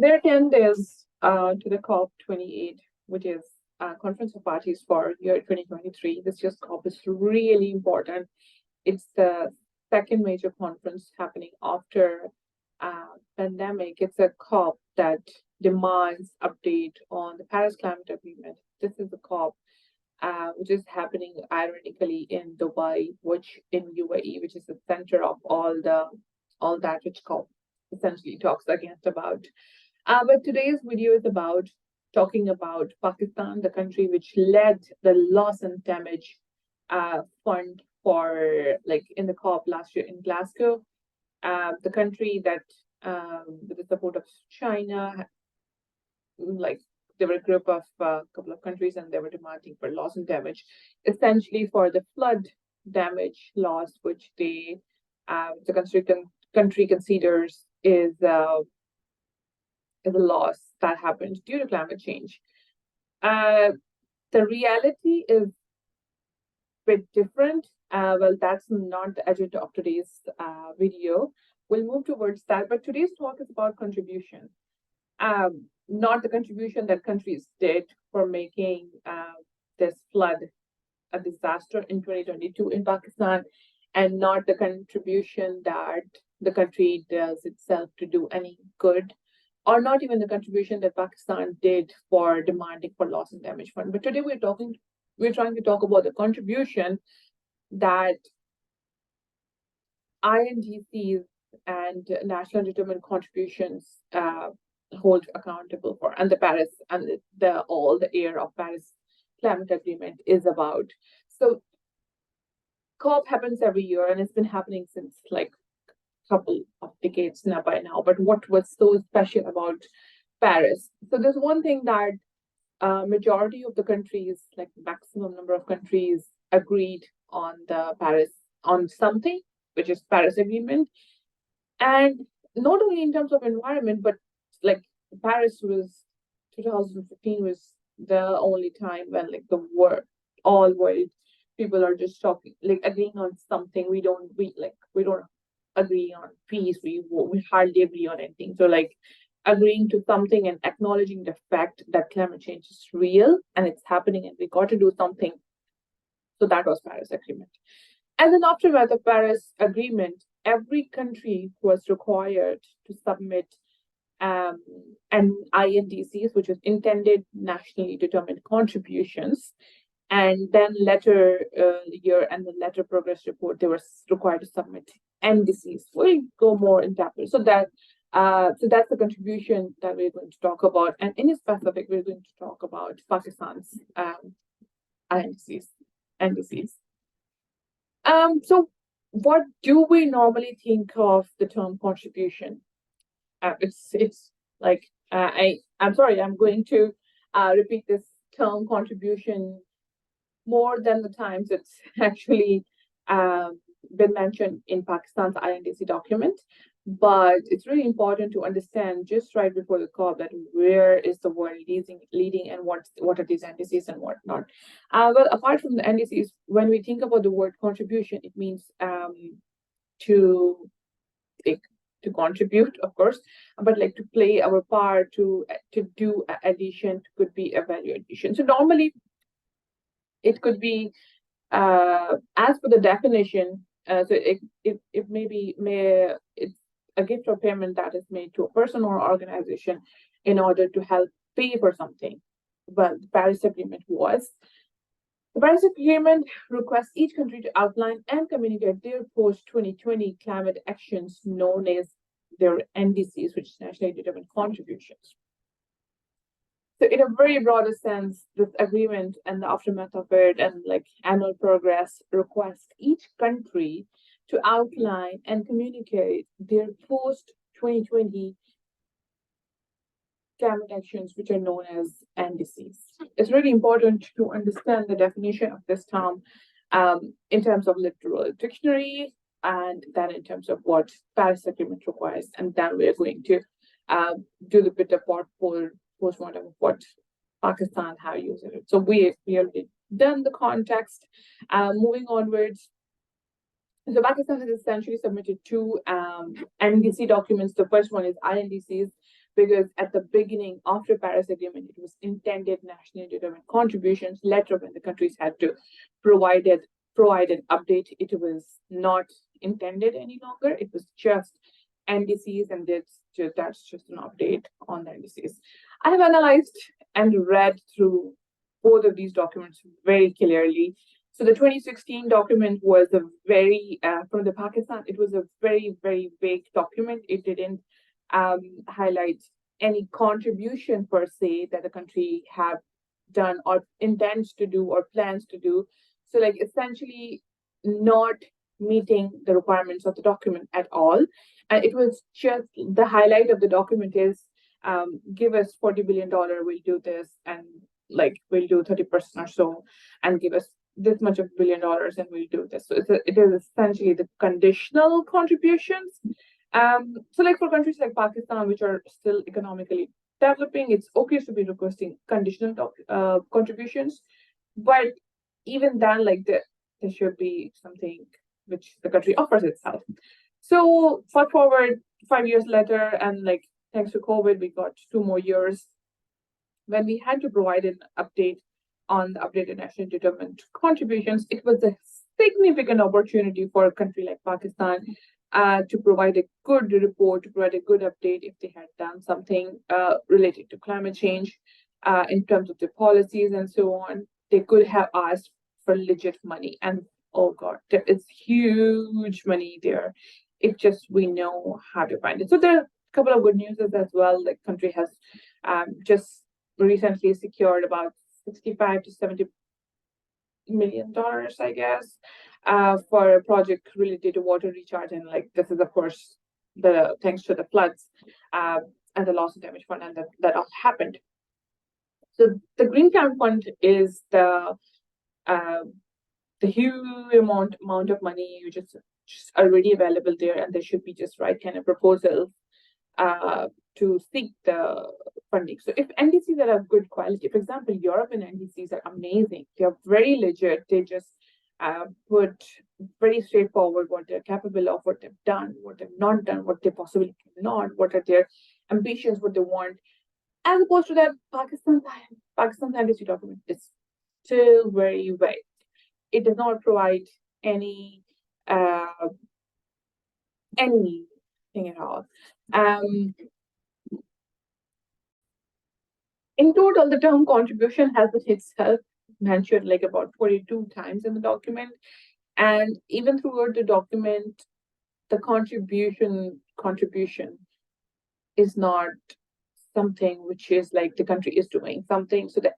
There are 10 days to the COP28, which is Conference of Parties for year 2023. This year's COP is really important. It's the second major conference happening after pandemic. It's a COP that demands update on the Paris Climate Agreement. This is the COP which is happening ironically in Dubai, which in UAE, which is the center of all that which COP essentially talks against about. But today's video is about talking about Pakistan, the country which led the loss and damage fund for like in the COP last year in Glasgow. The country that with the support of China, like there were a group of couple of countries and they were demanding for loss and damage, essentially for the flood damage loss, which the country considers is a loss that happened due to climate change. The reality is a bit different. Well, that's not the agenda of today's video. We'll move towards that, but today's talk is about contribution. Not the contribution that countries did for making this flood a disaster in 2022 in Pakistan, and not the contribution that the country does itself to do any good, or not even the contribution that Pakistan did for demanding for loss and damage fund. But today we're trying to talk about the contribution that NDCs and national determined contributions hold accountable for, and the Paris and all the air of Paris Climate Agreement is about. So COP happens every year, and it's been happening since like couple of decades now by now. But what was so special about Paris? So there's one thing that majority of the countries, like maximum number of countries, agreed on something, which is Paris Agreement, and not only in terms of environment, but like Paris was 2015 was the only time when like all world people are just talking, like agreeing on something. We don't agree on peace. We hardly agree on anything. So like agreeing to something and acknowledging the fact that climate change is real and it's happening and we got to do something. So that was Paris Agreement. And then aftermath of Paris Agreement, every country was required to submit an INDCs, which is intended nationally determined contributions, and then later year and the later progress report, they were required to submit NDCs. We'll go more in depth. So that's the contribution that we're going to talk about, and in specific, we're going to talk about Pakistan's NDCs. So what do we normally think of the term contribution? It's like I'm sorry, I'm going to repeat this term contribution more than the times it's actually been mentioned in Pakistan's INDC document. But it's really important to understand just right before the COP that where is the world leading and what are these NDCs and what not. Well, apart from the NDCs, when we think about the word contribution, it means to contribute, of course, but like to play our part, to do addition, could be a value addition. So normally it could be as per the definition. So it it's a gift or payment that is made to a person or organization in order to help pay for something. But the Paris Agreement requests each country to outline and communicate their post-2020 climate actions known as their NDCs, which is nationally determined contributions. So in a very broader sense, this agreement and the aftermath of it and like annual progress request each country to outline and communicate their post-2020 climate actions, which are known as NDCs. It's really important to understand the definition of this term in terms of literal dictionary, and then in terms of what Paris Agreement requires. And then we're going to do the bit of postmortem of what Pakistan have used it. So we already done the context. Moving onwards, so Pakistan has essentially submitted two NDC documents. The first one is INDCs, because at the beginning, after Paris Agreement, it was intended nationally determined contributions. Later, when the countries had to provide it, provide an update, it was not intended any longer. It was just NDCs, and that's just an update on the NDCs. I have analyzed and read through both of these documents very clearly. So the 2016 document was a very, from the Pakistan, it was a very, very vague document. It didn't highlight any contribution per se that the country have done or intends to do or plans to do. So like essentially not meeting the requirements of the document at all. And it was just the highlight of the document is give us $40 billion, we'll do this, and like we'll do 30% or so, and give us this much of $1 billion and we'll do this. So it is essentially the conditional contributions. So like for countries like Pakistan, which are still economically developing, it's okay to be requesting conditional contributions, but even then, like there should be something which the country offers itself. So fast forward 5 years later, and like thanks to COVID, we got 2 more years when we had to provide an update on the updated national determined contributions. It was a significant opportunity for a country like Pakistan to provide a good report, to provide a good update if they had done something related to climate change in terms of their policies and so on. They could have asked for legit money, and oh God, there is huge money there. It's just we know how to find it. So there are a couple of good news as well. Like country has just recently secured about 65 to 70 million dollars, I guess, for a project related to water recharge. And like this is of course the thanks to the floods and the loss and damage fund, and that all happened. So the Green Climate Fund is the huge amount of money which is just already available there, and there should be just right kind of proposals to seek the funding. So if NDCs are of good quality, for example, European NDCs are amazing. They are very legit. They just put very straightforward what they're capable of, what they've done, what they've not done, what they possibly cannot, what are their ambitions, what they want. As opposed to that, Pakistan's NDC document is still very vague. It does not provide anything at all. In total, the term contribution has been itself mentioned like about 42 times in the document. And even throughout the document, the contribution is not something which is like the country is doing something. So the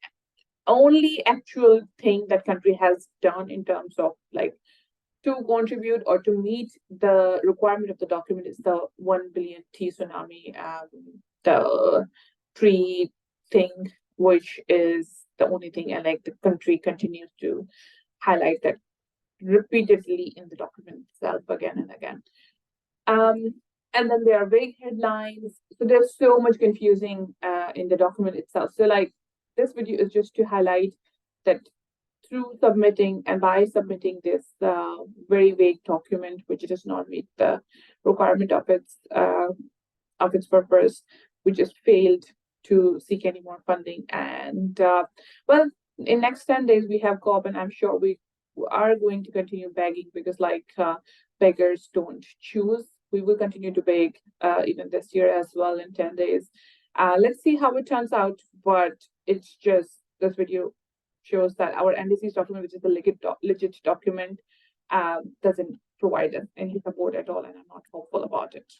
only actual thing that country has done in terms of like to contribute or to meet the requirement of the document is the 1 billion tea tsunami, the tree thing, which is the only thing. And like the country continues to highlight that repeatedly in the document itself again and again. And then there are vague headlines. So there's so much confusing in the document itself. So like this video is just to highlight that through submitting and by submitting this very vague document, which does not meet the requirement of its purpose, we just failed to seek any more funding. And well, in next 10 days we have COP, and I'm sure we are going to continue begging because like beggars don't choose. We will continue to beg even this year as well in 10 days. Let's see how it turns out, but it's just this video shows that our NDCs document, which is a legit document, doesn't provide us any support at all, and I'm not hopeful about it.